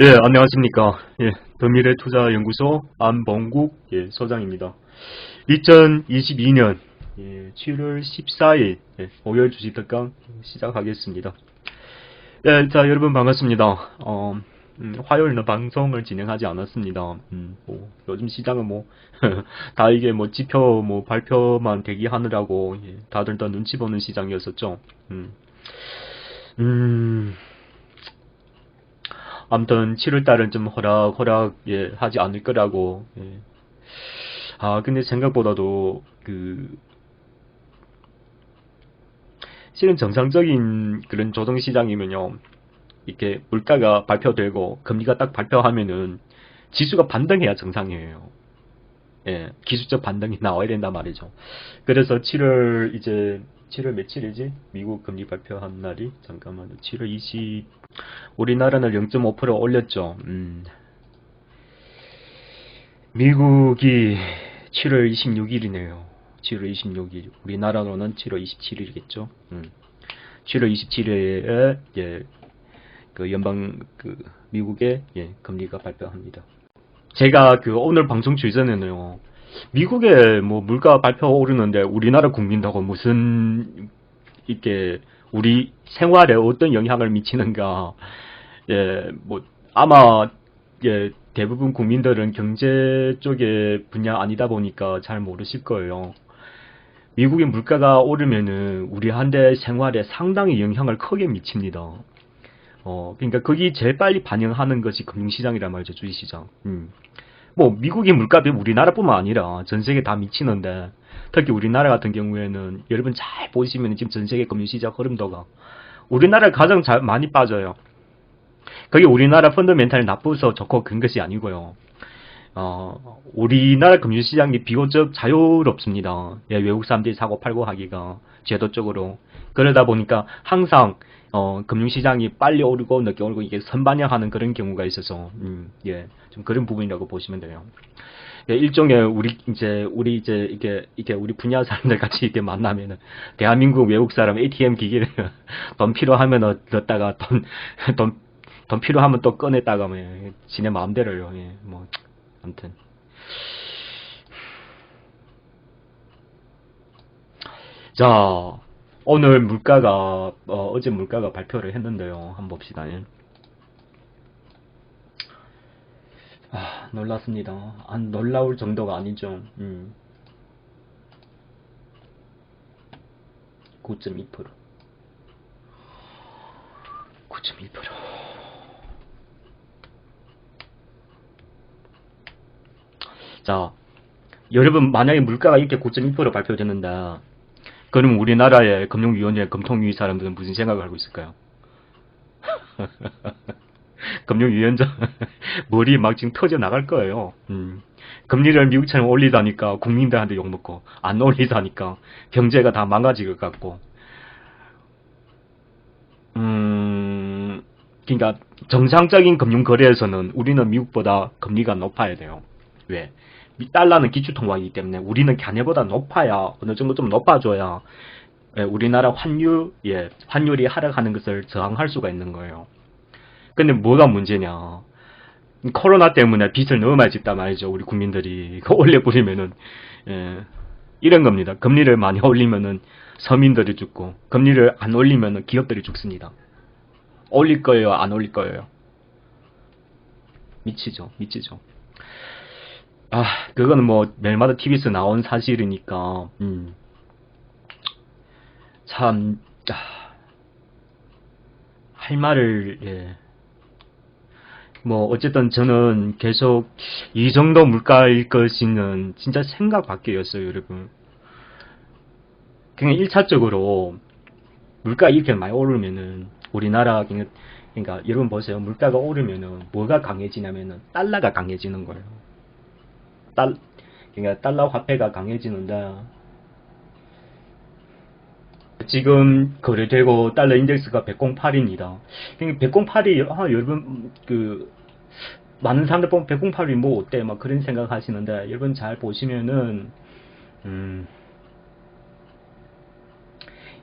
예, 안녕하십니까. 예, 더미래투자연구소 안봉국 소장입니다. 2022년 7월 14일 목요일 주식 특강 시작하겠습니다. 예, 자, 여러분 반갑습니다. 화요일은 방송을 진행하지 않았습니다. 요즘 시장은 다 이게 지표 발표만 대기하느라고 다들 다 눈치 보는 시장이었었죠. 아무튼 7월달은 좀 호락 하지 않을 거라고. 근데 생각보다도 실은 정상적인 그런 조정시장이면요, 이렇게 물가가 발표되고 금리가 딱 발표하면은 지수가 반등해야 정상이에요. 예, 기술적 반등이 나와야 된단 말이죠. 그래서 7월 며칠이지? 미국 금리 발표한 날이 잠깐만요. 7월 20 우리나라는 0.5% 올렸죠. 미국이 7월 26일이네요. 7월 26일. 우리나라로는 7월 27일이겠죠. 7월 27일에 연방 미국의 금리가 발표합니다. 제가 오늘 방송 주전에는요, 미국의 물가 발표 오르는데 우리나라 국민하고 무슨 이게 우리 생활에 어떤 영향을 미치는가. 아마 대부분 국민들은 경제 쪽의 분야 아니다 보니까 잘 모르실 거예요. 미국의 물가가 오르면은 우리한테 생활에 상당히 영향을 크게 미칩니다. 그러니까 거기 제일 빨리 반영하는 것이 금융시장이란 말이죠, 주식시장. 미국의 물가도 우리나라뿐만 아니라 전 세계 다 미치는데, 특히 우리나라 같은 경우에는 여러분 잘 보시면 지금 전 세계 금융시장 흐름도가 우리나라 가장 많이 빠져요. 그게 우리나라 펀더멘탈이 나쁘서 좋고 그런 것이 아니고요. 우리나라 금융시장이 비교적 자유롭습니다. 외국 사람들이 사고 팔고 하기가 제도적으로. 그러다 보니까 항상 금융시장이 빨리 오르고 늦게 오르고 이게 선반영하는 그런 경우가 있어서 좀 그런 부분이라고 보시면 돼요. 일종의 우리 분야 사람들 같이 이렇게 만나면은 대한민국 외국 사람 ATM 기기를 돈 필요하면 넣었다가 돈 필요하면 또 꺼냈다가 지네 마음대로요. 아무튼 자, 오늘 물가가 어제 물가가 발표를 했는데요. 한번 봅시다. 놀랐습니다. 안 놀라울 정도가 아니죠. 9.2%. 9.2%. 자, 여러분 만약에 물가가 이렇게 9.2% 발표되는데, 그럼 우리나라의 금융위원회 금통위 사람들은 무슨 생각을 하고 있을까요? 금융위원장 머리 막 지금 터져 나갈 거예요. 금리를 미국처럼 올리다니까 국민들한테 욕먹고, 안 올리다니까 경제가 다 망가질 것 같고. 그러니까 정상적인 금융 거래에서는 우리는 미국보다 금리가 높아야 돼요. 왜? 달러는 기축통화이기 때문에 우리는 걔네보다 높아야, 어느 정도 좀 높아줘야 우리나라 환율이 하락하는 것을 저항할 수가 있는 거예요. 근데 뭐가 문제냐? 코로나 때문에 빚을 너무 많이 짓단 말이죠. 우리 국민들이 올려버리면은 이런 겁니다. 금리를 많이 올리면은 서민들이 죽고, 금리를 안 올리면은 기업들이 죽습니다. 올릴 거예요, 안 올릴 거예요? 미치죠. 그거는 매일마다 TV에서 나온 사실이니까. 참, 할 말을, 어쨌든 저는 계속 이 정도 물가일 것이는 진짜 생각 밖이었어요, 여러분. 그냥 1차적으로 물가 이렇게 많이 오르면은 우리나라, 그러니까 여러분 보세요. 물가가 오르면은 뭐가 강해지냐면은 달러가 강해지는 거예요. 그러니까 달러 화폐가 강해지는데, 지금 거래되고 달러 인덱스가 108입니다. 그러니까 108이 여러분 많은 사람들 보면 108이 뭐 어때 막 그런 생각 하시는데, 여러분 잘 보시면은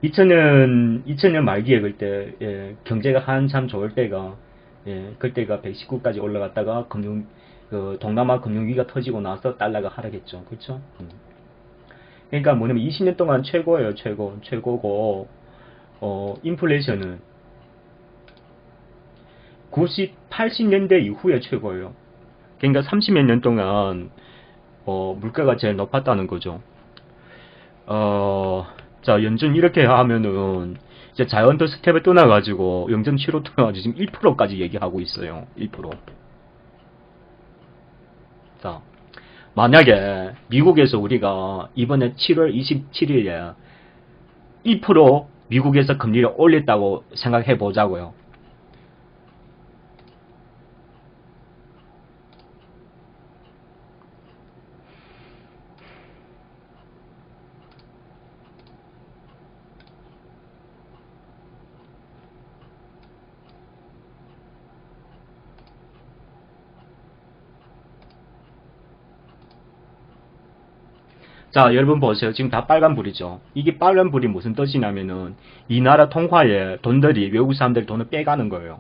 2000년 말기에 그때 경제가 한참 좋을 때가 예, 그때가 119까지 올라갔다가 동남아 금융위기가 터지고 나서 달러가 하락했죠. 그렇죠? 그러니까 뭐냐면 20년 동안 최고예요. 최고고, 인플레이션은 80년대 이후에 최고예요. 그러니까 30몇 년 동안, 물가가 제일 높았다는 거죠. 자, 연준 이렇게 하면은, 이제 자이언트 스텝을 떠나가지고, 0.75 떠나가지고 지금 1%까지 얘기하고 있어요. 1%. 자, 만약에 미국에서 우리가 이번에 7월 27일에 1% 미국에서 금리를 올렸다고 생각해 보자고요. 자, 여러분 보세요. 지금 다 빨간불이죠. 이게 빨간불이 무슨 뜻이냐면은 이 나라 통화에 돈들이 외국 사람들이 돈을 빼가는 거예요.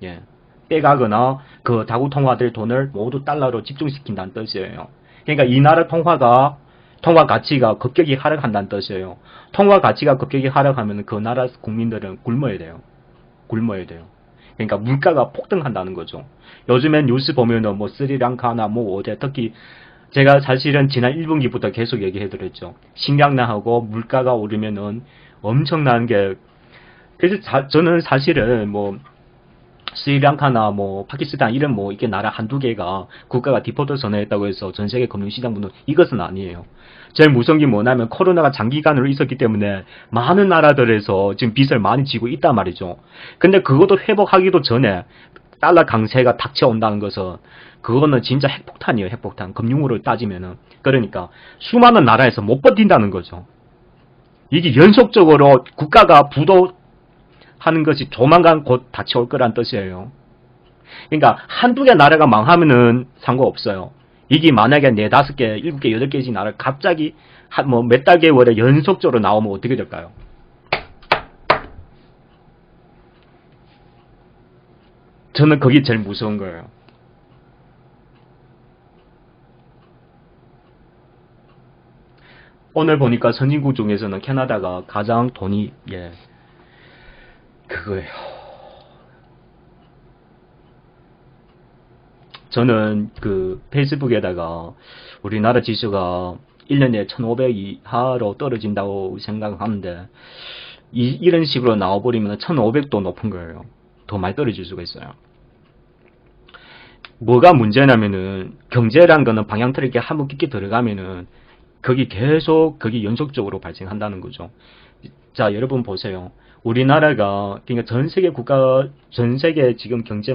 예. 빼가거나 그 다국 통화들 돈을 모두 달러로 집중시킨다는 뜻이에요. 그러니까 이 나라 통화 가치가 급격히 하락한다는 뜻이에요. 통화 가치가 급격히 하락하면 그 나라 국민들은 굶어야 돼요. 굶어야 돼요. 그러니까 물가가 폭등한다는 거죠. 요즘엔 뉴스 보면은 뭐 스리랑카나 뭐 어제 특히 제가 사실은 지난 1분기부터 계속 얘기해드렸죠. 식량난하고 물가가 오르면은 엄청난 게, 그래서 저는 사실은 뭐, 스리랑카나 뭐, 파키스탄 이런 뭐, 이게 나라 한두 개가 국가가 디폴트 선언했다고 해서 전 세계 금융시장 분은 이것은 아니에요. 제일 무서운 게 뭐냐면 코로나가 장기간으로 있었기 때문에 많은 나라들에서 지금 빚을 많이 지고 있단 말이죠. 근데 그것도 회복하기도 전에 달러 강세가 닥쳐온다는 것은 그거는 진짜 핵폭탄이에요. 핵폭탄. 금융으로 따지면은. 그러니까 수많은 나라에서 못 버틴다는 거죠. 이게 연속적으로 국가가 부도하는 것이 조만간 곧 닥쳐올 거란 뜻이에요. 그러니까 한두 개 나라가 망하면은 상관없어요. 이게 만약에 4, 5개, 7개, 8개지 나라 갑자기 뭐 몇 달 개월에 연속적으로 나오면 어떻게 될까요? 저는 그게 제일 무서운 거예요. 오늘 보니까 선진국 중에서는 캐나다가 가장 돈이, 예, 그거예요. 저는 그 페이스북에다가 우리나라 지수가 1년에 1500 이하로 떨어진다고 생각하는데 이런 식으로 나와버리면 1500도 높은 거예요. 더 많이 떨어질 수가 있어요. 뭐가 문제냐면은 경제란 거는 방향틀을 이렇게 한번 깊게 들어가면은 거기 연속적으로 발생한다는 거죠. 자, 여러분 보세요. 우리나라가, 그러니까 전 세계 지금 경제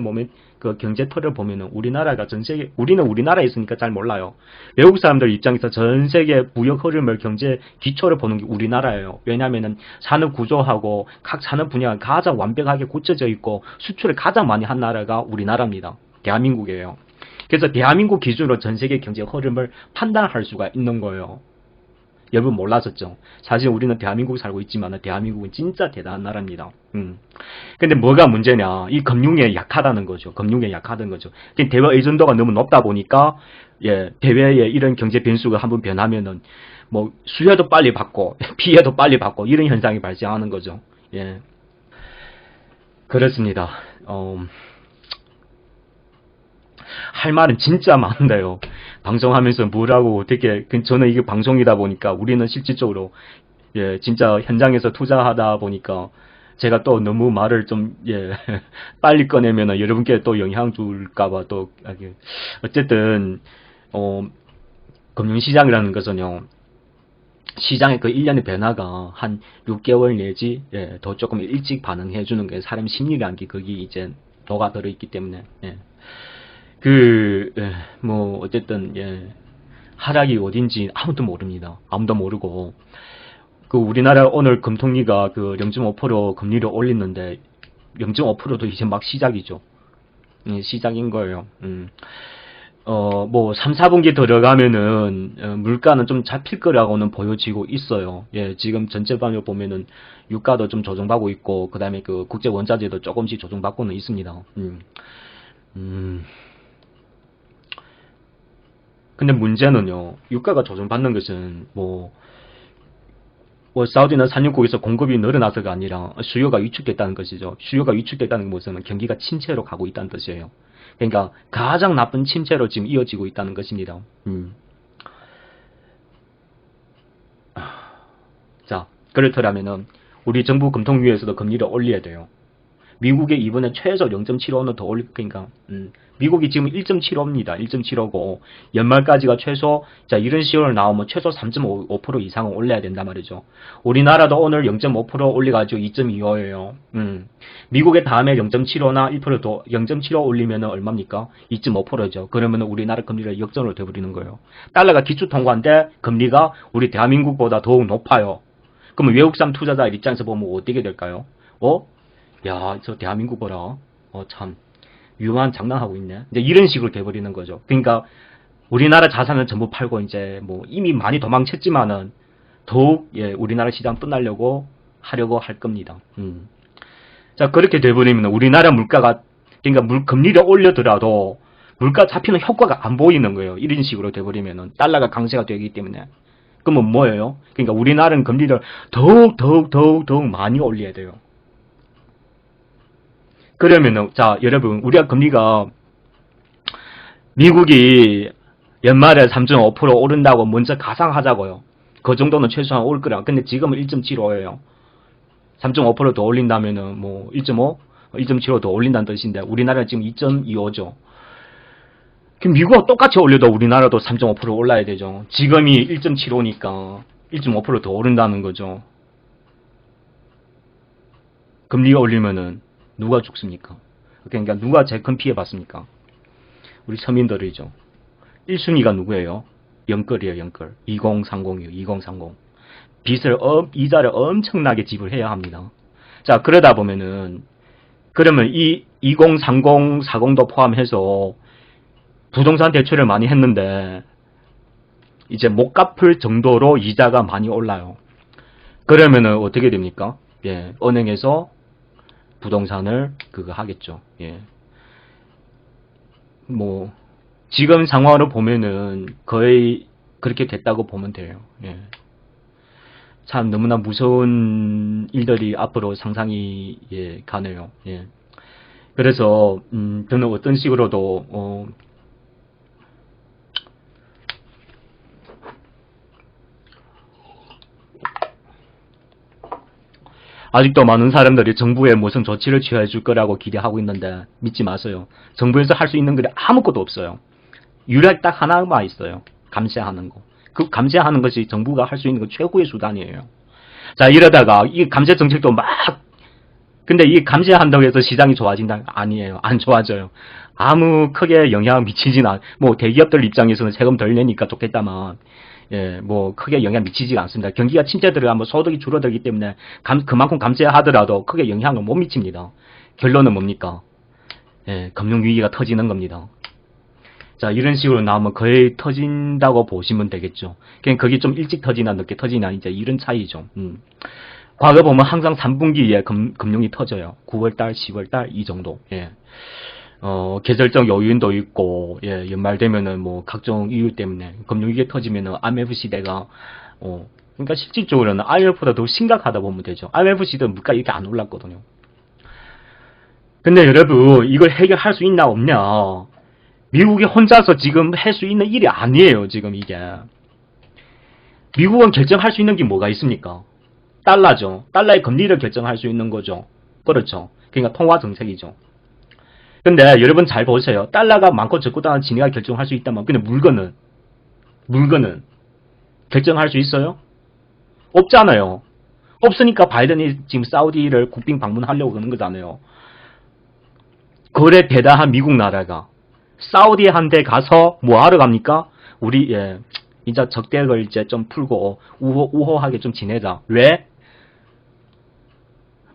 틀을 보면은 우리는 우리나라에 있으니까 잘 몰라요. 외국 사람들 입장에서 전 세계 무역 흐름을 경제 기초를 보는 게 우리나라예요. 왜냐면은 산업 구조하고 각 산업 분야가 가장 완벽하게 고쳐져 있고 수출을 가장 많이 한 나라가 우리나라입니다. 대한민국이에요. 그래서 대한민국 기준으로 전 세계 경제 흐름을 판단할 수가 있는 거예요. 여러분 몰랐었죠? 사실 우리는 대한민국에 살고 있지만 대한민국은 진짜 대단한 나라입니다. 근데 뭐가 문제냐? 이 금융에 약하다는 거죠. 금융에 약하다는 거죠. 대외 의존도가 너무 높다 보니까 예, 대외에 이런 경제 변수가 한번 변하면은 뭐 수혜도 빨리 받고 피해도 빨리 받고 이런 현상이 발생하는 거죠. 예. 그렇습니다. 할 말은 진짜 많은데요. 방송하면서 뭐라고 어떻게, 저는 이게 방송이다 보니까 우리는 실질적으로, 예, 진짜 현장에서 투자하다 보니까 제가 또 너무 말을 좀, 예, 빨리 꺼내면 여러분께 또 영향 줄까봐 또, 어쨌든, 금융시장이라는 것은요, 시장의 그 1년의 변화가 한 6개월 내지, 예, 더 조금 일찍 반응해주는 게 사람 심리라는 게 거기 이제 녹아 들어있기 때문에, 예. 뭐, 어쨌든, 예, 하락이 어딘지 아무도 모릅니다. 아무도 모르고, 우리나라 오늘 금통위가 0.5% 금리를 올리는데, 0.5%도 이제 막 시작이죠. 시작인 거예요. 뭐 3, 4분기 들어가면은 물가는 좀 잡힐 거라고는 보여지고 있어요. 예, 지금 전체반을 보면은 유가도 좀 조정받고 있고 그다음에 그 국제 원자재도 조금씩 조정받고는 있습니다. 근데 문제는요. 유가가 조정받는 것은 뭐 사우디나 산유국에서 공급이 늘어나서가 아니라 수요가 위축됐다는 것이죠. 수요가 위축됐다는 것은 경기가 침체로 가고 있다는 뜻이에요. 그러니까 가장 나쁜 침체로 지금 이어지고 있다는 것입니다. 자, 그렇더라면은 우리 정부 금통위에서도 금리를 올려야 돼요. 미국이 이번에 최소 0.75는 더 올릴 거니까 미국이 지금 1.75입니다. 1.75고 연말까지가 최소 자 이런 식으로 나오면 최소 3.5% 이상은 올려야 된단 말이죠. 우리나라도 오늘 0.5% 올려가지고 2.25예요. 미국의 다음에 0.75나 1%더 0.75 올리면 얼마입니까? 2.5%죠. 그러면 우리나라 금리가 역전으로 돼버리는 거예요. 달러가 기축통화인데 금리가 우리 대한민국보다 더욱 높아요. 그러면 외국산 투자자 입장에서 보면 어떻게 될까요? 야, 저 대한민국 보라. 참 위험한 장난하고 있네. 이제 이런 식으로 돼버리는 거죠. 그러니까 우리나라 자산은 전부 팔고 이제 뭐 이미 많이 도망쳤지만은 더욱 우리나라 시장 떠나려고 하려고 할 겁니다. 자, 그렇게 돼버리면 우리나라 물가가 그러니까 금리를 올려더라도 물가 잡히는 효과가 안 보이는 거예요. 이런 식으로 돼버리면은 달러가 강세가 되기 때문에. 그러면 뭐예요? 그러니까 우리나라는 금리를 더욱 많이 올려야 돼요. 그러면은 자 여러분 우리가 금리가 미국이 연말에 3.5% 오른다고 먼저 가상하자고요. 그 정도는 최소한 올 거라. 근데 지금은 1.75예요. 3.5%더 올린다면은 뭐 1.5, 1.75 더 올린다는 뜻인데 우리나라는 지금 2.25죠. 그럼 미국과 똑같이 올려도 우리나라도 3.5% 올라야 되죠. 지금이 1.75니까 1.5%더 오른다는 거죠. 금리가 올리면은 누가 죽습니까? 그러니까 누가 제일 큰 피해 받습니까? 우리 서민들이죠. 1순위가 누구예요? 영끌이에요, 영끌. 2030이에요, 2030. 이자를 엄청나게 지불해야 합니다. 자, 그러다 보면은, 그러면 이 2030, 40도 포함해서 부동산 대출을 많이 했는데, 이제 못 갚을 정도로 이자가 많이 올라요. 그러면은 어떻게 됩니까? 은행에서 부동산을 그거 하겠죠. 뭐 지금 상황으로 보면은 거의 그렇게 됐다고 보면 돼요. 참 너무나 무서운 일들이 앞으로 상상이 가네요. 그래서 저는 어떤 식으로도 아직도 많은 사람들이 정부에 무슨 조치를 취해 줄 거라고 기대하고 있는데 믿지 마세요. 정부에서 할 수 있는 게 아무것도 없어요. 유일하게 딱 하나만 있어요. 감세하는 거. 그 감세하는 것이 정부가 할 수 있는 거 최고의 수단이에요. 자, 이러다가 이 감세 정책도 근데 이 감세한다고 해서 시장이 좋아진다? 아니에요. 안 좋아져요. 아무 크게 영향 미치진 뭐 대기업들 입장에서는 세금 덜 내니까 좋겠다만 뭐 크게 영향 미치지가 않습니다. 경기가 침체 들어가면 소득이 줄어들기 때문에 그만큼 감세하더라도 크게 영향을 못 미칩니다. 결론은 뭡니까? 금융위기가 터지는 겁니다. 자, 이런 식으로 나오면 거의 터진다고 보시면 되겠죠. 그냥 그게 좀 일찍 터지나 늦게 터지나 이제 이런 차이죠. 과거 보면 항상 3분기에 금융이 터져요. 9월달, 10월달 이 정도. 계절적 요인도 있고, 연말 되면은 뭐 각종 이유 때문에 금융위기 터지면은 IMF 시대가, 그러니까 실질적으로는 IMF보다 더 심각하다 보면 되죠. IMF 시대는 물가 이렇게 안 올랐거든요. 근데 여러분, 이걸 해결할 수 있나 없냐? 미국이 혼자서 지금 할 수 있는 일이 아니에요, 지금 이게. 미국은 결정할 수 있는 게 뭐가 있습니까? 달러죠. 달러의 금리를 결정할 수 있는 거죠. 그렇죠. 그러니까 통화 정책이죠. 근데 여러분 잘 보세요. 달러가 많고 적고 따라 지네가 결정할 수 있다면 근데 물건은 결정할 수 있어요? 없잖아요. 없으니까 바이든이 지금 사우디를 국빈 방문하려고 그러는 거잖아요. 그래 대단한 미국 나라가 사우디한테 가서 뭐 하러 갑니까? 우리 이제 적대를 이제 좀 풀고 우호하게 좀 지내자. 왜?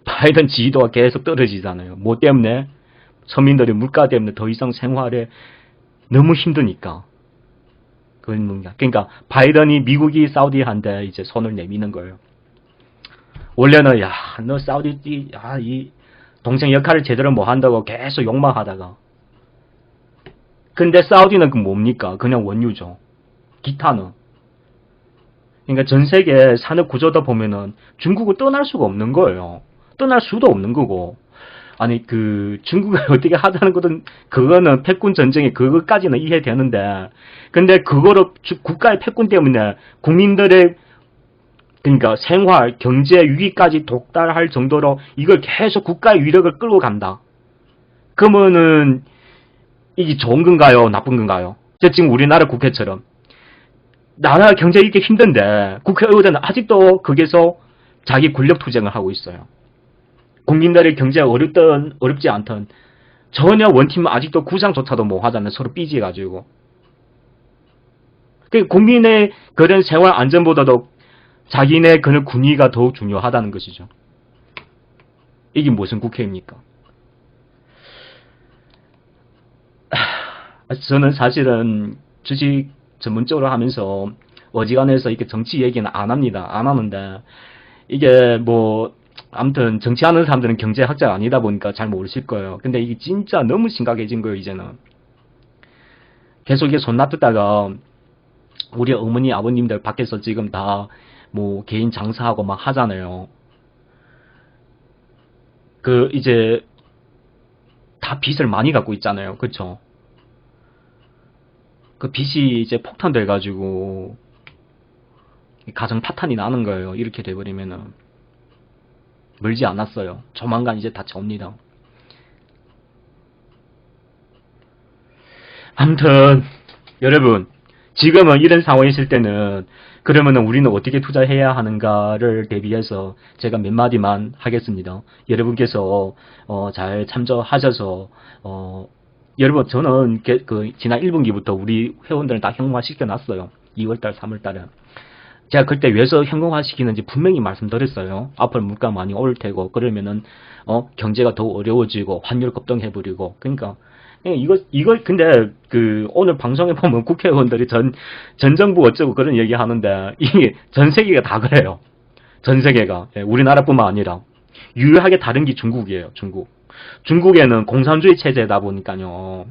바이든 지지도가 계속 떨어지잖아요. 뭐 때문에? 서민들이 물가 때문에 더 이상 생활에 너무 힘드니까. 그러니까 바이든이 미국이 사우디한테 이제 손을 내미는 거예요. 원래는 야, 너 사우디 이 동생 역할을 제대로 못 한다고 계속 욕망하다가, 근데 사우디는 그 뭡니까? 그냥 원유죠. 기타는. 그러니까 전 세계 산업 구조다 보면은 중국을 떠날 수가 없는 거예요. 떠날 수도 없는 거고. 아니 중국을 어떻게 하자는 거든 그거는 패권 전쟁이 그것까지는 이해되는데, 근데 그거를 국가의 패권 때문에 국민들의 그러니까 생활, 경제 위기까지 독달할 정도로 이걸 계속 국가의 위력을 끌고 간다. 그러면은 이게 좋은 건가요? 나쁜 건가요? 지금 우리나라 국회처럼 나라 경제 이렇게 힘든데 국회의원들은 아직도 거기서 자기 권력 투쟁을 하고 있어요. 국민들의 경제가 어렵든 어렵지 않든 전혀 원팀은 아직도 구상조차도 못 하잖아요. 서로 삐지가지고. 국민의 그런 생활 안전보다도 자기네 그런 군의가 더욱 중요하다는 것이죠. 이게 무슨 국회입니까? 저는 사실은 주식 전문적으로 하면서 어지간해서 이렇게 정치 얘기는 안 합니다. 안 하는데 이게 뭐 아무튼 정치하는 사람들은 경제학자가 아니다 보니까 잘 모르실 거예요. 근데 이게 진짜 너무 심각해진 거예요. 이제는 계속 이게 손 놔두다가 우리 어머니 아버님들 밖에서 지금 다 뭐 개인 장사하고 막 하잖아요. 이제 다 빚을 많이 갖고 있잖아요. 그쵸? 그 빚이 이제 폭탄돼가지고 가정 파탄이 나는 거예요. 이렇게 돼버리면은. 멀지 않았어요. 조만간 이제 다 접니다. 아무튼 여러분, 지금은 이런 상황이 있을 때는 그러면은 우리는 어떻게 투자해야 하는가를 대비해서 제가 몇 마디만 하겠습니다. 여러분께서 잘 참조하셔서 여러분 저는 지난 1분기부터 우리 회원들을 다 현금화시켜 놨어요. 2월달, 3월달에. 제가 그때 왜서 현금화시키는지 분명히 말씀드렸어요. 앞으로 물가 많이 오를 테고 그러면은 경제가 더 어려워지고 환율 급등해버리고. 그러니까 이거 근데 오늘 방송에 보면 국회의원들이 전 정부 어쩌고 그런 얘기 하는데 이게 전 세계가 다 그래요. 전 세계가. 우리나라뿐만 아니라 유일하게 다른 게 중국이에요. 중국에는 공산주의 체제다 보니까요.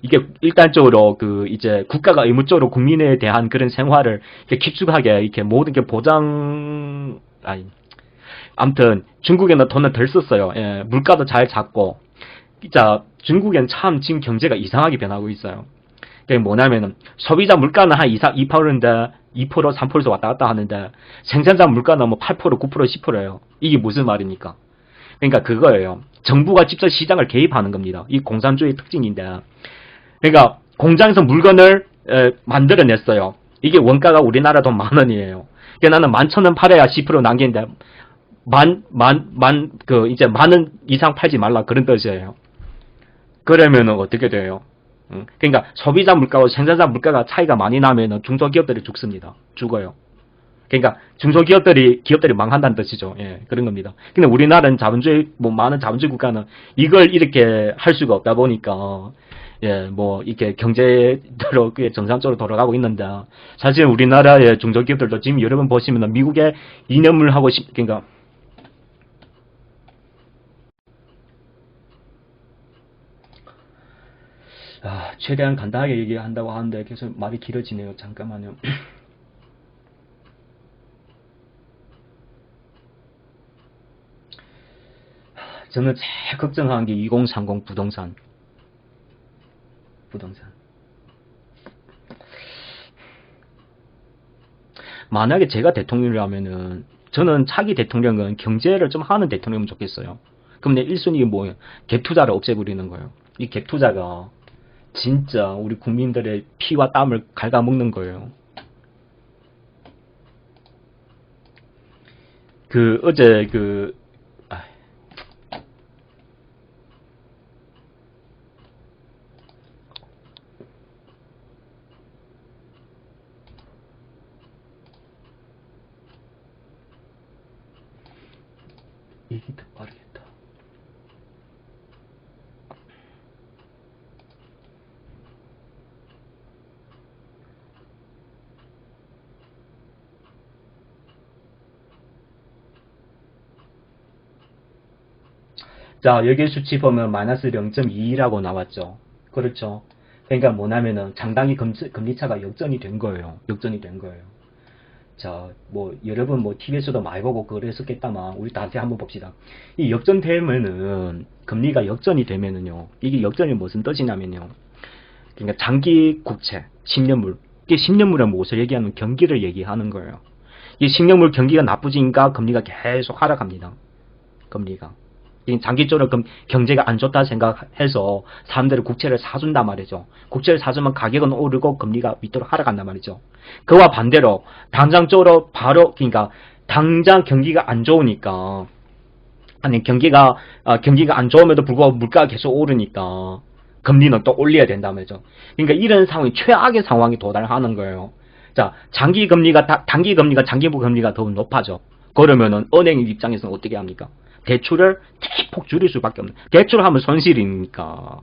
이게 일단적으로 이제 국가가 의무적으로 국민에 대한 그런 생활을 이렇게 깊숙하게 이렇게 모든 게 아무튼 중국에는 돈을 덜 썼어요. 예, 물가도 잘 잡고. 자, 중국엔 참 지금 경제가 이상하게 변하고 있어요. 그게 뭐냐면은 소비자 물가는 한 2%인데 2%, 3%에서 왔다 갔다 하는데 생산자 물가는 뭐 8%, 9%, 10%예요. 이게 무슨 말입니까? 그러니까 그거예요. 정부가 직접 시장을 개입하는 겁니다. 이 공산주의 특징인데. 그러니까 공장에서 물건을 만들어냈어요. 이게 원가가 우리나라 돈 10,000원이에요. 그러니까 나는 11,000원 팔아야 10% 남기는데 이제 10,000원 이상 팔지 말라 그런 뜻이에요. 그러면은 어떻게 돼요? 그러니까 소비자 물가와 생산자 물가가 차이가 많이 나면은 중소기업들이 죽습니다. 죽어요. 그러니까 기업들이 망한다는 뜻이죠. 예, 그런 겁니다. 근데 우리나라는 많은 자본주의 국가는 이걸 이렇게 할 수가 없다 보니까 예, 뭐 이렇게 경제대로 정상적으로 돌아가고 있는데 사실 우리나라의 중소기업들도 지금 여러분 보시면 미국의 이념을 하고 그러니까 최대한 간단하게 얘기한다고 하는데 계속 말이 길어지네요. 잠깐만요. 저는 제일 걱정하는 게 2030 부동산. 만약에 제가 대통령이라면은 저는 차기 대통령은 경제를 좀 하는 대통령이면 좋겠어요. 그럼 내 1순위가 뭐예요? 갭 투자를 없애버리는 거예요. 이 갭 투자가 진짜 우리 국민들의 피와 땀을 갉아먹는 거예요. 어제 얘기 더 빠르겠다. 자, 여기 수치 보면 마이너스 0.22라고 나왔죠. 그렇죠. 그러니까 뭐냐면은 상당히 금리차가 역전이 된 거예요. 역전이 된 거예요. 자, 뭐 여러분 뭐 TV에서도 많이 보고 그랬었겠다만 우리 다시 한번 봅시다. 이 역전되면은 금리가 역전이 되면은요. 이게 역전이 무슨 뜻이냐면요. 그러니까 장기 국채, 10년물. 이게 10년물은 무엇을 얘기하는 경기를 얘기하는 거예요. 이 10년물 경기가 나쁘지니까 금리가 계속 하락합니다. 금리가. 장기적으로 경제가 안 좋다 생각해서 사람들이 국채를 사준단 말이죠. 국채를 사주면 가격은 오르고 금리가 밑으로 하락한단 말이죠. 그와 반대로 당장적으로 바로 그러니까 당장 경기가 안 좋으니까 아니 경기가 안 좋음에도 불구하고 물가가 계속 오르니까 금리는 또 올려야 된다는 말이죠. 그러니까 이런 상황이 최악의 상황이 도달하는 거예요. 자, 단기 금리가 장기부 금리가 더 높아져. 그러면은 은행 입장에서는 어떻게 합니까? 대출을 대폭 줄일 수밖에 없는. 대출을 하면 손실이니까.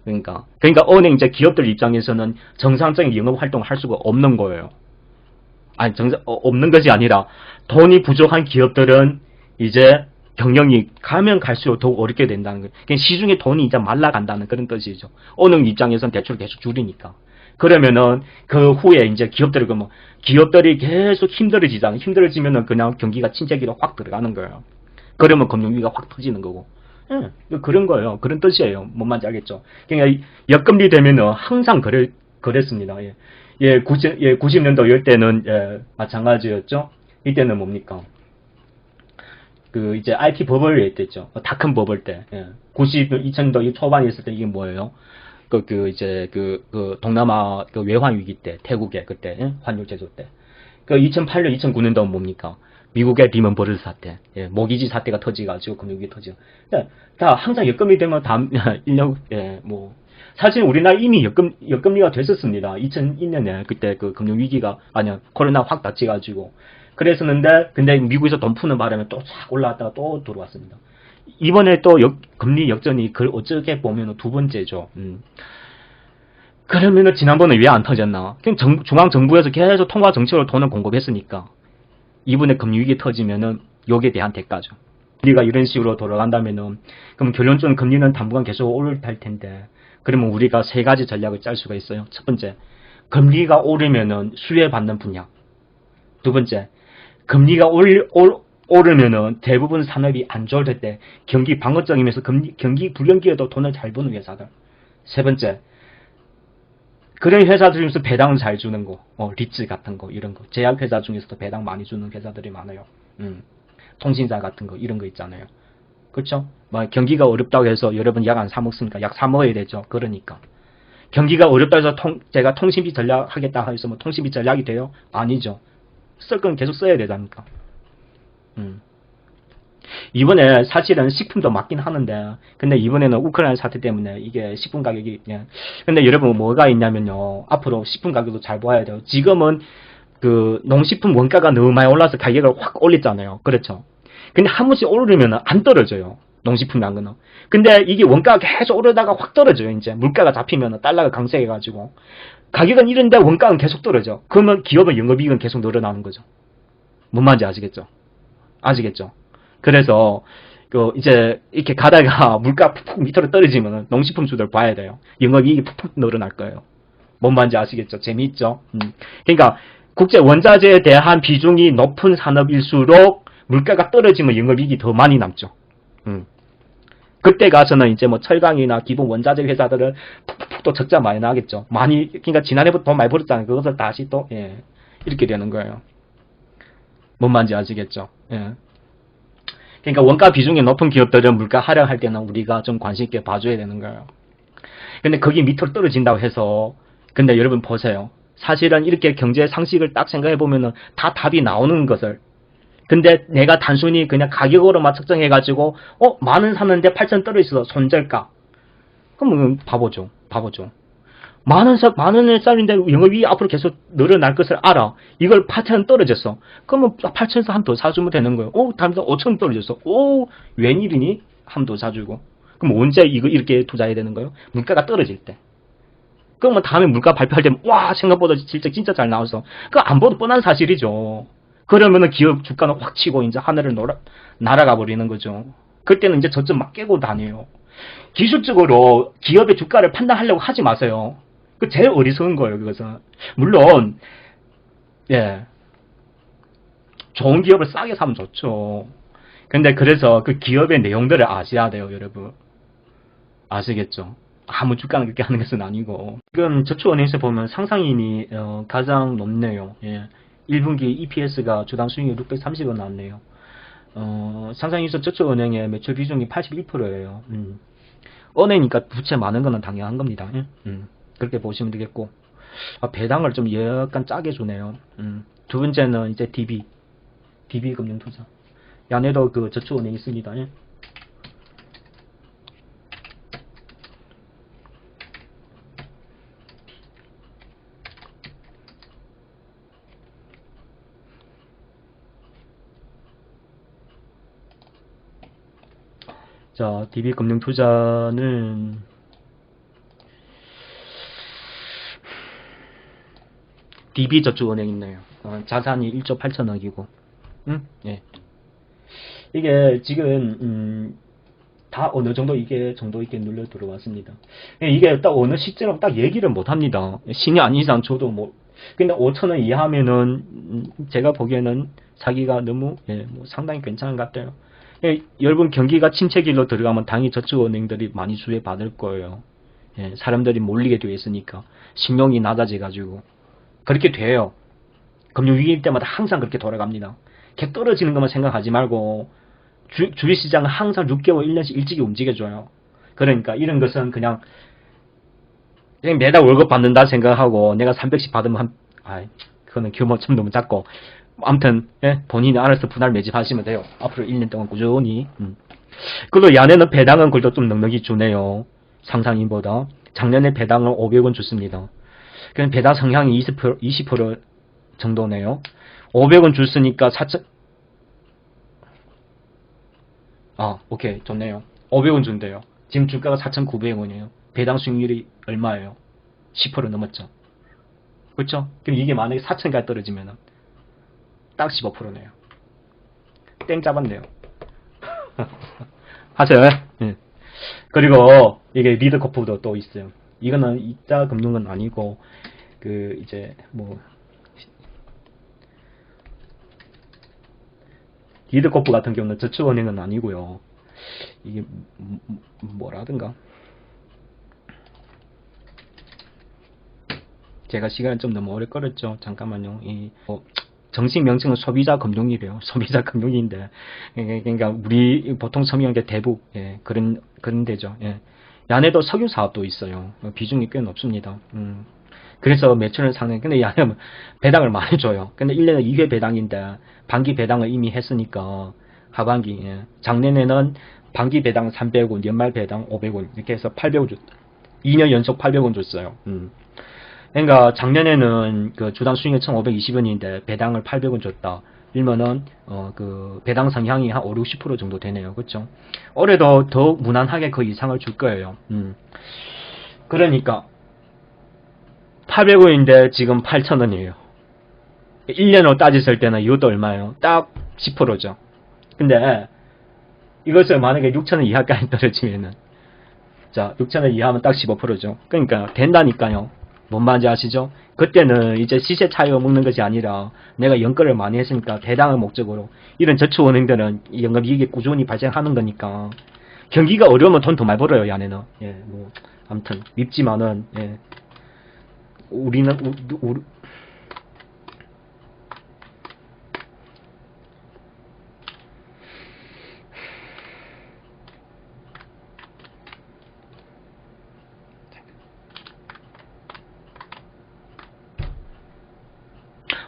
그러니까 은행 이제 기업들 입장에서는 정상적인 영업 활동을 할 수가 없는 거예요. 아니 없는 것이 아니라 돈이 부족한 기업들은 이제 경영이 가면 갈수록 더욱 어렵게 된다는 거예요. 그러니까 시중에 돈이 이제 말라간다는 그런 뜻이죠. 은행 입장에서는 대출을 계속 줄이니까. 그러면은 그 후에 이제 기업들이 계속 힘들어지잖아요. 힘들어지면은 그냥 경기가 침체기로 확 들어가는 거예요. 그러면 금융위기가 확 터지는 거고. 그런 거예요. 그런 뜻이에요. 뭔 말인지 알겠죠? 그러니까 역금리 되면은 항상 그랬습니다. 예, 90년도 이때는 마찬가지였죠. 이때는 뭡니까? 이제 IT 버블이 있댔죠. 닷컴 버블 때. 2000년도 초반에 있을 때 이게 뭐예요? 동남아 외환 위기 때, 태국에 그때, 환율 제조 때. 2008년, 2009년도는 뭡니까? 미국의 리먼 브러스 사태, 모기지 사태가 터지가지고 금융위기 터지고. 다 항상 역금리 되면 다음 1년, 사실 우리나라 이미 역금리가 됐었습니다. 2002년에 그때 그 금융위기가, 코로나 확 닥치가지고. 그랬었는데, 근데 미국에서 돈 푸는 바람에 또 쫙 올라왔다가 또 들어왔습니다. 이번에 또 금리 역전이 어떻게 보면 두 번째죠. 그러면은 지난번에 왜 안 터졌나? 그냥 중앙정부에서 계속 통화 정책으로 돈을 공급했으니까. 이번에 금리위기 터지면은 여기에 대한 대가죠. 우리가 이런 식으로 돌아간다면은 그럼 결론적으로 금리는 당분간 계속 오를 텐데 그러면 우리가 세 가지 전략을 짤 수가 있어요. 첫 번째, 금리가 오르면은 수혜받는 분야. 두 번째, 금리가 오르면은 대부분 산업이 안 좋을 때 경기 방어적이면서 경기 불경기에도 돈을 잘 버는 회사들. 세 번째, 그런 회사들 중에서 배당을 잘 주는 거, 리츠 같은 거, 이런 거. 제약회사 중에서도 배당 많이 주는 회사들이 많아요. 통신사 같은 거, 이런 거 있잖아요. 그렇죠? 경기가 어렵다고 해서 여러분 약 안 사 먹습니까? 약 사 먹어야 되죠. 그러니까. 경기가 어렵다고 해서 제가 통신비 전략 하겠다 해서 통신비 전략이 돼요? 아니죠. 쓸 건 계속 써야 되다니까. 이번에 사실은 식품도 맞긴 하는데 근데 이번에는 우크라이나 사태 때문에 이게 식품 가격이 근데 여러분 뭐가 있냐면요, 앞으로 식품 가격도 잘 봐야 돼요. 지금은 농식품 원가가 너무 많이 올라서 가격을 확 올렸잖아요. 그렇죠? 근데 한 번씩 오르면 안 떨어져요, 농식품이란 거는. 근데 이게 원가가 계속 오르다가 확 떨어져요. 이제 물가가 잡히면 달러가 강세해가지고 가격은 이런데 원가는 계속 떨어져. 그러면 기업의 영업이익은 계속 늘어나는 거죠. 뭔 말인지 아시겠죠? 그래서 이제 이렇게 가다가 물가 푹푹 밑으로 떨어지면 농식품주들 봐야 돼요. 영업이익이 푹푹 늘어날 거예요. 뭔 말인지 아시겠죠? 재미있죠? 그러니까 국제 원자재에 대한 비중이 높은 산업일수록 물가가 떨어지면 영업이익이 더 많이 남죠. 그때 가서는 이제 철강이나 기본 원자재 회사들은 푹푹 또 적자 많이 나겠죠. 그러니까 지난해부터 돈 많이 벌었잖아요. 그것을 다시 또 이렇게 되는 거예요. 뭔 말인지 아시겠죠? 그러니까 원가 비중이 높은 기업들은 물가 하락할 때는 우리가 좀 관심 있게 봐줘야 되는 거예요. 근데 거기 밑으로 떨어진다고 해서 근데 여러분 보세요. 사실은 이렇게 경제 상식을 딱 생각해 보면은 다 답이 나오는 것을. 근데 내가 단순히 그냥 가격으로만 측정해가지고 10,000원 샀는데 8,000원 떨어져서 손절가. 그럼 바보죠. 10,000원짜리인데 영업이익이 앞으로 계속 늘어날 것을 알아. 이걸 8,000원 떨어졌어. 그러면 8,000원에서 한 더 사주면 되는 거예요. 다음에 5,000원 떨어졌어. 웬일이니? 한 더 사주고. 그럼 언제 이렇게 투자해야 되는 거예요? 물가가 떨어질 때. 그러면 다음에 물가 발표할 때 와, 생각보다 실적 진짜 잘 나와서. 그거 안 봐도 뻔한 사실이죠. 그러면은 기업 주가는 확 치고 이제 하늘을 날아가 버리는 거죠. 그때는 이제 저점 막 깨고 다녀요. 기술적으로 기업의 주가를 판단하려고 하지 마세요. 그 제일 어리석은 거예요, 그것은. 물론, 예. 좋은 기업을 싸게 사면 좋죠. 근데 그래서 그 기업의 내용들을 아셔야 돼요, 여러분. 아시겠죠? 아무 주가는 그렇게 하는 것은 아니고. 지금 저축은행에서 보면 상상인이 가장 높네요. 예. 1분기 EPS가 주당 수익률 630원 나왔네요. 상상인에서 저축은행의 매출 비중이 81%예요. 은행이니까 부채 많은 거는 당연한 겁니다. 예? 그렇게 보시면 되겠고. 배당을 좀 약간 짜게 주네요. 두 번째는 이제 DB 금융투자. 안에도 그 저축은행이 있습니다. 예? 자, DB금융투자는 DB저축은행 있네요. 자산이 1조 8천억이고, 예. 이게 지금 다 어느 정도 이게 눌려 들어왔습니다. 이게 딱 어느 시점으로 딱 얘기를 못 합니다. 신이 아닌 이상 저도 뭐 근데 5천원 이하면은 제가 보기에는 사기가 너무 뭐 상당히 괜찮은 것 같아요. 여러분 경기가 침체기로 들어가면 당연히 저축은행들이 많이 수혜받을 거예요. 사람들이 몰리게 되어 있으니까 신용이 낮아져 가지고 그렇게 돼요. 금융위기 때마다 항상 그렇게 돌아갑니다. 개 떨어지는 것만 생각하지 말고 주식시장은 항상 6개월 1년씩 일찍이 움직여줘요. 그러니까 이런 것은 그냥 매달 월급 받는다 생각하고 내가 300씩 받으면 그거는 규모 참 너무 작고 아무튼 본인이 알아서 분할 매집하시면 돼요. 앞으로 1년 동안 꾸준히. 그리고 야내는 배당은 그래도 좀 넉넉히 주네요. 상상인보다. 작년에 배당을 500원 줬습니다. 그럼 배당 성향이 20% 정도네요. 500원 줬으니까 4천 오케이 좋네요. 500원 준대요. 지금 주가가 4,900원이에요. 배당 수익률이 얼마예요? 10% 넘었죠. 그렇죠? 그럼 이게 만약에 4천까지 떨어지면은 딱 15%네요. 땡 잡았네요. 하세요. 예. 그리고 이게 리더코프도 또 있어요. 이거는 이자 금융은 아니고 그 이제 뭐 리더코프 같은 경우는 저축은행은 아니고요. 이게 뭐라든가 제가 시간을 좀 너무 오래 끌었죠. 잠깐만요. 정식 명칭은 소비자 금융이래요. 소비자 금융인데 그러니까 우리 보통 설명한 게 대부 그런 데죠. 안에도 석유 사업도 있어요. 비중이 꽤 높습니다. 그래서 매출은 상당히 근데 야는 배당을 많이 줘요. 근데 1년에 2회 배당인데 반기 배당을 이미 했으니까 하반기 작년에는 반기 배당 300원, 연말 배당 500원 이렇게 해서 800원 줬 2년 연속 800원 줬어요. 그러니까 작년에는 그 주당 수익이 1,520원인데 배당을 800원 줬다. 이러면은 그 배당 성향이 한 5-60% 정도 되네요. 그렇죠? 올해도 더 무난하게 그 이상을 줄 거예요. 그러니까 800원인데 지금 8,000원이에요. 1년으로 따졌을 때는 이것도 얼마예요? 딱 10%죠. 근데 이것을 만약에 6,000원 이하까지 떨어지면은 자 6,000원 이하면 딱 15%죠. 그러니까 된다니까요. 뭔 말인지 아시죠? 그때는 이제 시세 차익을 먹는 것이 아니라 내가 연끌을 많이 했으니까 배당을 목적으로 이런 저축은행들은 연금이익이 꾸준히 발생하는 거니까 경기가 어려우면 돈 더 많이 벌어요. 이 안에는 뭐 아무튼 밉지만은 우리는 우리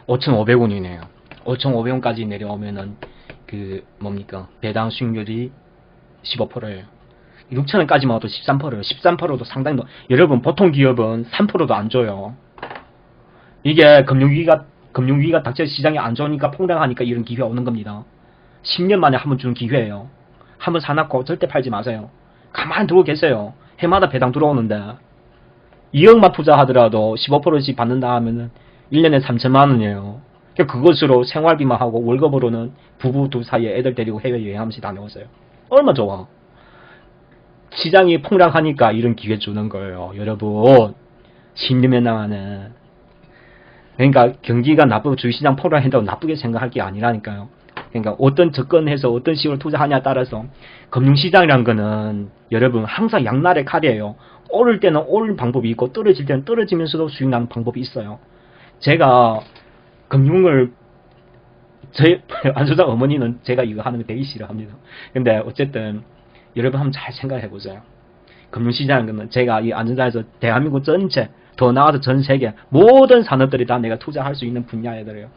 5,500원이네요. 5,500원까지 내려오면은 그 뭡니까 배당 수익률이 15%예요. 6,000원까지만 와도 13%예요. 13%도 상당히 여러분 보통 기업은 3%도 안 줘요. 이게 금융위기가 닥쳐 시장이 안 좋으니까 폭락하니까 이런 기회가 오는 겁니다. 10년 만에 한 번 주는 기회예요. 한 번 사놓고 절대 팔지 마세요. 가만히 두고 계세요. 해마다 배당 들어오는데 2억만 투자하더라도 15%씩 받는다 하면은 1년에 3천만 원이에요. 그것으로 생활비만 하고 월급으로는 부부 둘 사이에 애들 데리고 해외여행 하면서 다녀오세요. 얼마 좋아. 시장이 폭락하니까 이런 기회 주는 거예요. 여러분, 신림에 나가는. 그러니까 경기가 나쁘고 주식시장 폭락한다고 나쁘게 생각할 게 아니라니까요. 그러니까 어떤 접근해서 어떤 식으로 투자하냐에 따라서 금융시장이란 거는 여러분 항상 양날의 칼이에요. 오를 때는 오를 방법이 있고 떨어질 때는 떨어지면서도 수익 나는 방법이 있어요. 제가 금융을 안 소장 어머니는 제가 이거 하는 거 되게 싫어합니다. 근데 어쨌든 여러분 한번 잘 생각해 보세요. 금융시장은 거는 제가 이 안전자에서 대한민국 전체 더 나아서 전 세계 모든 산업들이 다 내가 투자할 수 있는 분야애들이에요.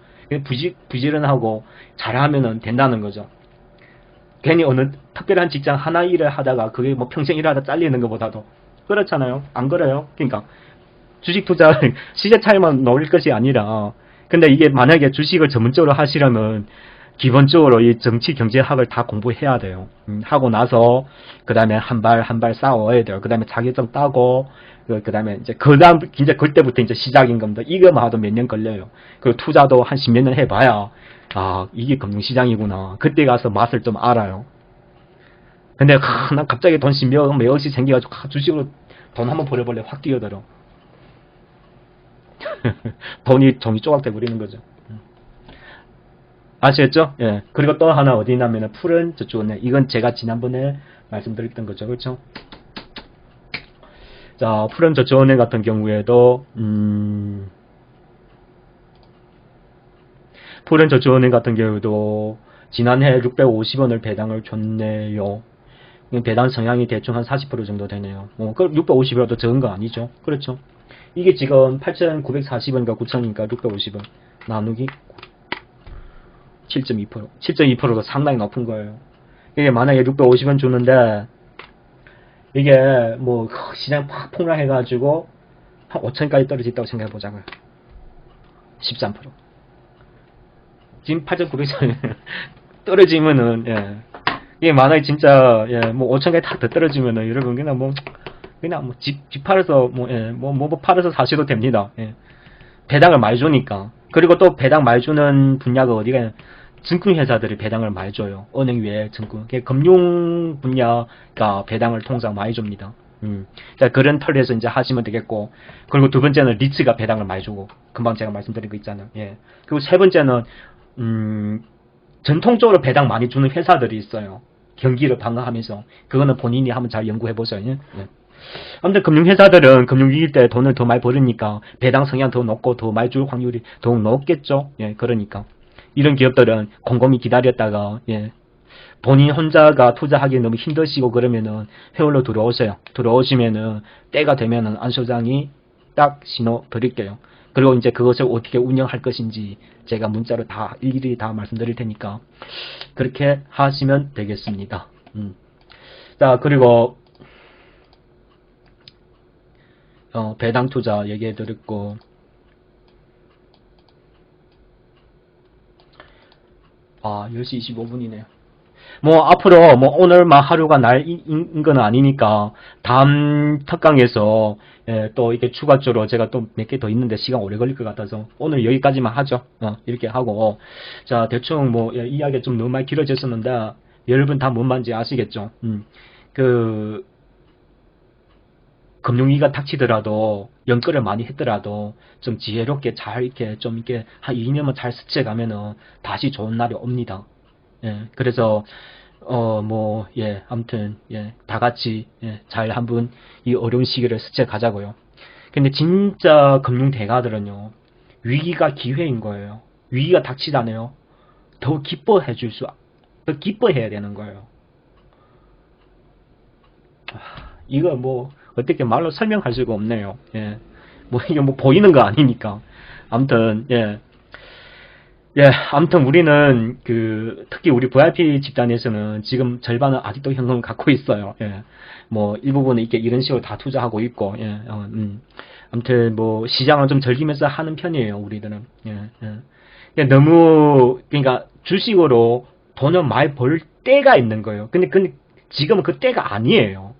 부지런하고 잘하면은 된다는 거죠. 괜히 어느 특별한 직장 하나 일을 하다가 그게 뭐 평생 일하다 잘리는 것보다도 그렇잖아요. 안 그래요? 그러니까 주식 투자 시세 차이만 넣을 것이 아니라 근데 이게 만약에 주식을 전문적으로 하시려면 기본적으로 이 정치 경제학을 다 공부해야 돼요. 하고 나서 그 다음에 한 발 한 발 쌓아야 돼요. 그 다음에 자격증 따고 그 다음에 이제 그 다음 이제 그때부터 이제 시작인 겁니다. 이거만 해도 몇 년 걸려요. 그 투자도 한 10몇 년 해봐야 아 이게 금융시장이구나. 그때 가서 맛을 좀 알아요. 근데 난 갑자기 돈 10몇 억씩 생겨가지고 주식으로 돈 한번 버려볼래 확 뛰어들어. 돈이 종이 조각돼 버리는 거죠. 아시겠죠? 예. 그리고 또 하나 어디 있냐면은 푸른 저쪽은 이건 제가 지난번에 말씀드렸던 거죠. 그렇죠? 자, 푸른 저축은행 같은 경우에도 푸른 저축은행 같은 경우도 지난해 650원을 배당을 줬네요. 배당 성향이 대충 한 40% 정도 되네요. 그 650원도 적은 거 아니죠? 그렇죠? 이게 지금 8,940원인가 9,000원인가 650원 나누기 7.2%. 7.2%가 상당히 높은 거예요. 이게 만약에 650원 주는데 이게 뭐 시장 팍 폭락해가지고 한 5천까지 떨어졌다고 생각해보자고요. 13%. 지금 8,900원 떨어지면은 예. 이게 만약에 진짜 예, 뭐 5천까지 다 더 떨어지면은 여러분 그냥 뭐 집 팔아서 뭐 팔아서 사셔도 됩니다. 예. 배당을 많이 주니까. 그리고 또 배당 많이 주는 분야가 어디가 증권회사들이 배당을 많이 줘요. 은행 외에 증권. 금융 분야가 배당을 통상 많이 줍니다. 자, 그런 털에서 이제 하시면 되겠고. 그리고 두 번째는 리츠가 배당을 많이 주고. 금방 제가 말씀드린 거 있잖아요. 예. 그리고 세 번째는, 전통적으로 배당 많이 주는 회사들이 있어요. 경기를 방어하면서. 그거는 본인이 한번 잘 연구해보세요. 예. 아무튼 금융회사들은 금융위기 때 돈을 더 많이 벌으니까 배당 성향 더 높고 더 많이 줄 확률이 더욱 높겠죠. 예, 그러니까. 이런 기업들은 곰곰이 기다렸다가 예, 본인 혼자가 투자하기 너무 힘드시고 그러면은 회원로 들어오세요. 들어오시면은 때가 되면은 안 소장이 딱 신호 드릴게요. 그리고 이제 그것을 어떻게 운영할 것인지 제가 문자로 다 일일이 다 말씀드릴 테니까 그렇게 하시면 되겠습니다. 자, 그리고 배당 투자 얘기해 드렸고 아 10시 25분이네요. 뭐 앞으로 뭐 오늘만 하루가 날인 건 아니니까 다음 특강에서 예, 또 이렇게 추가적으로 제가 또 몇 개 더 있는데 시간 오래 걸릴 것 같아서 오늘 여기까지만 하죠. 이렇게 하고 자 대충 뭐 예, 이야기가 좀 너무 많이 길어졌었는데 여러분 다 뭔 말인지 아시겠죠? 그 금융위기가 닥치더라도 연끌을 많이 했더라도 좀 지혜롭게 잘 이렇게 좀 이렇게 한 2년만 잘 스쳐가면은 다시 좋은 날이 옵니다. 예, 그래서 뭐 예, 아무튼 예, 다 같이 예, 잘 한번 이 어려운 시기를 스쳐가자고요. 근데 진짜 금융 대가들은요 위기가 기회인 거예요. 위기가 닥치잖아요. 더 기뻐해 더 기뻐해야 되는 거예요. 이거 뭐 어떻게 말로 설명할 수가 없네요. 예. 뭐 이게 뭐 보이는 거 아니니까. 아무튼 예. 예, 아무튼 우리는 특히 우리 VIP 집단에서는 지금 절반은 아직도 현금을 갖고 있어요. 예. 뭐 일부분은 이렇게 이런 식으로 다 투자하고 있고. 예. 아무튼 뭐 시장을 좀 즐기면서 하는 편이에요, 우리들은. 예. 예. 너무 그러니까 주식으로 돈을 많이 벌 때가 있는 거예요. 근데 지금은 그 때가 아니에요.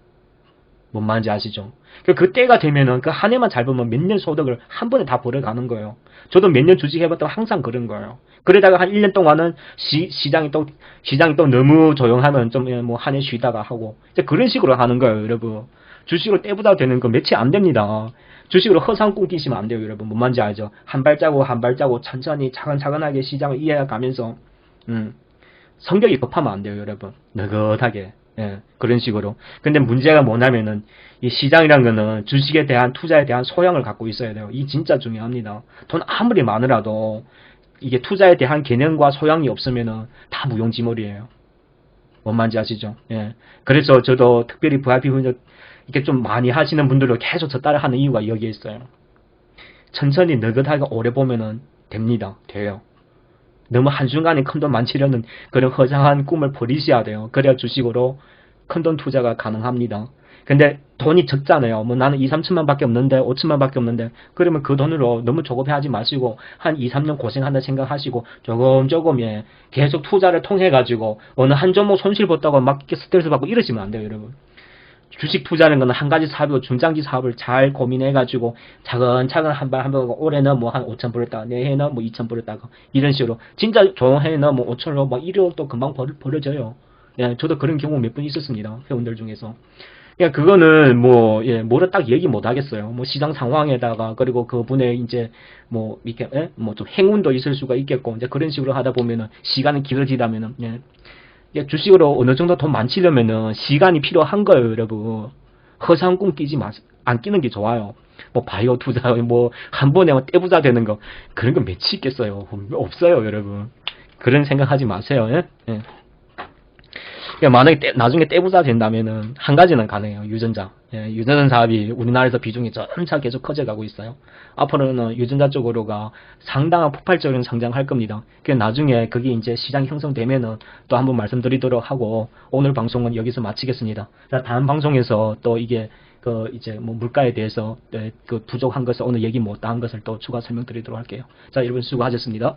뭔 말인지 아시죠? 그 때가 되면은 그 한 해만 잘 보면 몇 년 소득을 한 번에 다 벌어가는 거예요. 저도 몇 년 주식 해봤다가 항상 그런 거예요. 그러다가 한 1년 동안은 시장이 또 너무 조용하면 좀 뭐 한 해 쉬다가 하고 이제 그런 식으로 하는 거예요, 여러분. 주식으로 때보다 되는 거 며칠 안 됩니다. 주식으로 허상 꿈끼시면 안 돼요, 여러분. 뭔 말인지 알죠? 한 발자국 한 발자국 천천히 차근차근하게 시장을 이해해 가면서 성격이 급하면 안 돼요, 여러분. 느긋하게. 예, 그런 식으로. 근데 문제가 뭐냐면은, 이 시장이란 거는 주식에 대한 투자에 대한 소양을 갖고 있어야 돼요. 이 진짜 중요합니다. 돈 아무리 많으라도, 이게 투자에 대한 개념과 소양이 없으면은 다 무용지물이에요. 뭔 말인지 아시죠? 예. 그래서 저도 특별히 VIP 분들, 이렇게 좀 많이 하시는 분들도 계속 저 따라 하는 이유가 여기에 있어요. 천천히 느긋하게 오래 보면은 됩니다. 돼요. 너무 한순간에 큰돈 많치려는 그런 허장한 꿈을 버리셔야 돼요. 그래야 주식으로 큰돈 투자가 가능합니다. 근데 돈이 적잖아요. 뭐 나는 2, 3천만 밖에 없는데 5천만 밖에 없는데 그러면 그 돈으로 너무 조급해하지 마시고 한 2, 3년 고생한다 생각하시고 조금 예 계속 투자를 통해 가지고 어느 한 종목 손실 봤다고 막 스트레스 받고 이러시면 안 돼요, 여러분. 주식 투자하는 거는 한 가지 사업이고 중장기 사업을 잘 고민해가지고 차근차근 한 발 한 발 올해는 뭐 한 5천 벌었다가 내해는 뭐 2천 벌었다가 이런 식으로 진짜 좋은 해는 뭐 5천으로 막 1억 또 금방 벌어져요. 예, 저도 그런 경우 몇 번 있었습니다. 회원들 중에서. 그러니까 그거는 뭐, 예, 뭐라 딱 얘기 못 하겠어요. 뭐 시장 상황에다가, 그리고 그분의 이제, 뭐, 이렇게, 예? 뭐 좀 행운도 있을 수가 있겠고, 이제 그런 식으로 하다 보면은, 시간이 길어지다면은, 예. 예, 주식으로 어느 정도 돈 많치려면은, 시간이 필요한 거예요, 여러분. 허상 꿈 끼지 마세요. 안 끼는 게 좋아요. 뭐, 바이오 투자, 뭐, 한 번에 떼부자 되는 거, 그런 거 며칠 있겠어요. 없어요, 여러분. 그런 생각하지 마세요, 예? 예. 만약에 나중에 떼부자 된다면은 한 가지는 가능해요. 유전자. 예, 유전자 사업이 우리나라에서 비중이 점차 계속 커져가고 있어요. 앞으로는 유전자 쪽으로가 상당한 폭발적인 성장할 겁니다. 그 나중에 그게 이제 시장 형성되면은 또 한번 말씀드리도록 하고 오늘 방송은 여기서 마치겠습니다. 자, 다음 방송에서 또 이게 그 이제 뭐 물가에 대해서 그 부족한 것을 오늘 얘기 못한 것을 또 추가 설명드리도록 할게요. 자, 여러분 수고하셨습니다.